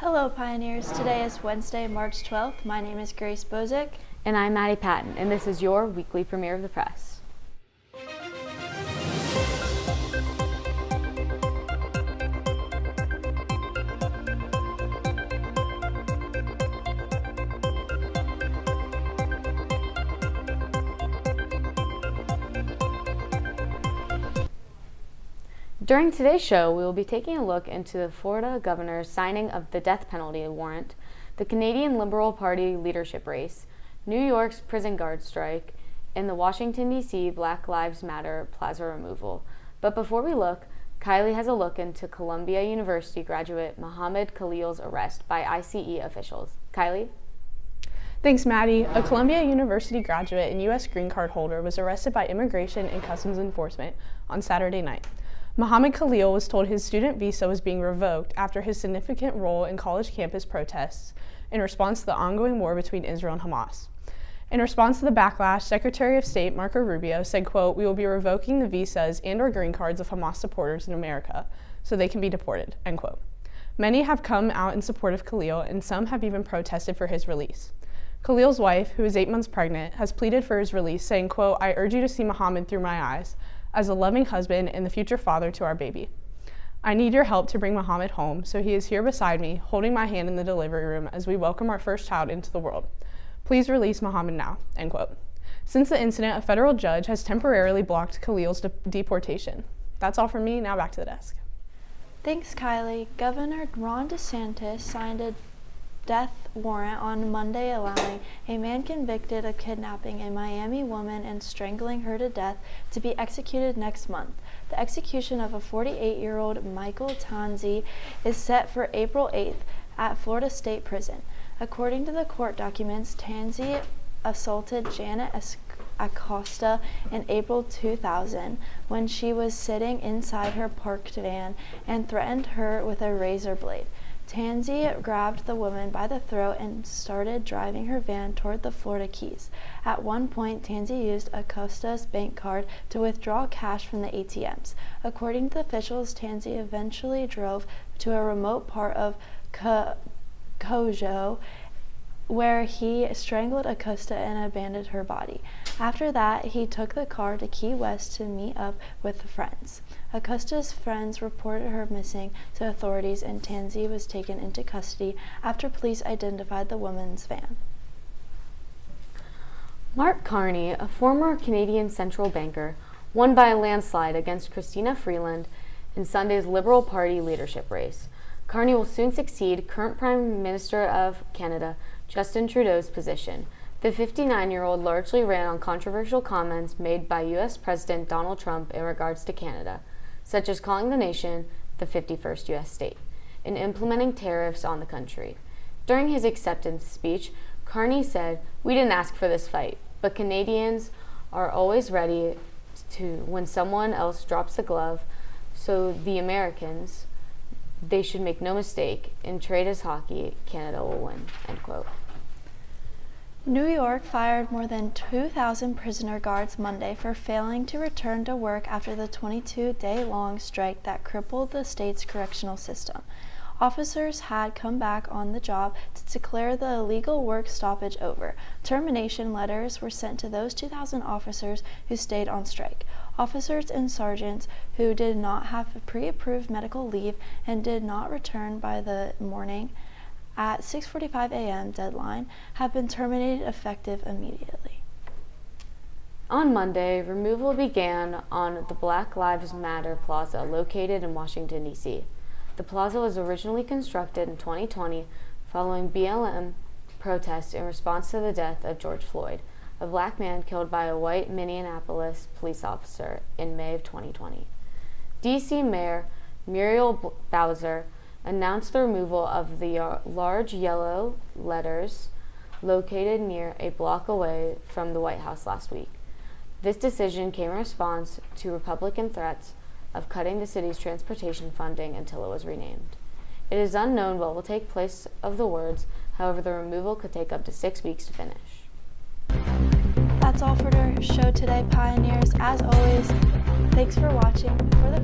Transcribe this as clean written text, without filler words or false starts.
Hello, Pioneers. Today is Wednesday, March 12th. My name is Grace Bozick. And I'm Maddie Patton, and this is your weekly premiere of the press. During today's show, we will be taking a look into the Florida governor's signing of the death penalty warrant, the Canadian Liberal Party leadership race, New York's prison guard strike, and the Washington, D.C. Black Lives Matter plaza removal. But before we look, Kylie has a look into Columbia University graduate Mohammed Khalil's arrest by ICE officials. Kylie? Thanks, Maddie. A Columbia University graduate and U.S. green card holder was arrested by Immigration and Customs Enforcement on Saturday night. Mohammed Khalil was told his student visa was being revoked after his significant role in college campus protests in response to the ongoing war between Israel and Hamas. In response to the backlash, Secretary of State Marco Rubio said, quote, "We will be revoking the visas and or green cards of Hamas supporters in America so they can be deported," end quote. Many have come out in support of Khalil, and some have even protested for his release. Khalil's wife, who is 8 months pregnant, has pleaded for his release, saying, quote, "I urge you to see Mohammed through my eyes as a loving husband and the future father to our baby. I need your help to bring Mohammed home, so he is here beside me, holding my hand in the delivery room as we welcome our first child into the world. Please release Mohammed now," end quote. Since the incident, a federal judge has temporarily blocked Khalil's deportation. That's all from me. Now back to the desk. Thanks, Kylie. Governor Ron DeSantis signed a death warrant on Monday allowing a man convicted of kidnapping a Miami woman and strangling her to death to be executed next month. The execution of a 48-year-old Michael Tanzi is set for April 8th at Florida State Prison. According to the court documents, Tanzi assaulted Janet Acosta in April 2000 when she was sitting inside her parked van and threatened her with a razor blade. Tanzi grabbed the woman by the throat and started driving her van toward the Florida Keys. At one point, Tanzi used Acosta's bank card to withdraw cash from the ATMs. According to the officials, Tanzi eventually drove to a remote part of Cojo, where he strangled Acosta and abandoned her body. After that, he took the car to Key West to meet up with friends. Acosta's friends reported her missing to authorities, and Tanzi was taken into custody after police identified the woman's van. Mark Carney, a former Canadian central banker, won by a landslide against Christina Freeland in Sunday's Liberal Party leadership race. Carney will soon succeed current Prime Minister of Canada, Justin Trudeau's position. The 59-year-old largely ran on controversial comments made by U.S. President Donald Trump in regards to Canada, such as calling the nation the 51st U.S. state and implementing tariffs on the country. During his acceptance speech, Carney said, "We didn't ask for this fight, but Canadians are always ready to when someone else drops the glove, so the Americans, they should make no mistake, in trade as hockey, Canada will win," end quote. New York fired more than 2,000 prisoner guards Monday for failing to return to work after the 22-day-long strike that crippled the state's correctional system. Officers had come back on the job to declare the illegal work stoppage over. Termination letters were sent to those 2,000 officers who stayed on strike. Officers and sergeants who did not have pre-approved medical leave and did not return by the morning at 6:45 a.m. deadline have been terminated effective immediately. On Monday, removal began on the Black Lives Matter plaza located in Washington, D.C. The plaza was originally constructed in 2020 following BLM protests in response to the death of George Floyd, a black man killed by a white Minneapolis police officer in May of 2020. D.C. Mayor Muriel Bowser announced the removal of the large yellow letters located near a block away from the White House last week. This decision came in response to Republican threats of cutting the city's transportation funding until it was renamed. It is unknown what will take place of the words, however the removal could take up to 6 weeks to finish. That's all for our show today, Pioneers. As always, thanks for watching. For the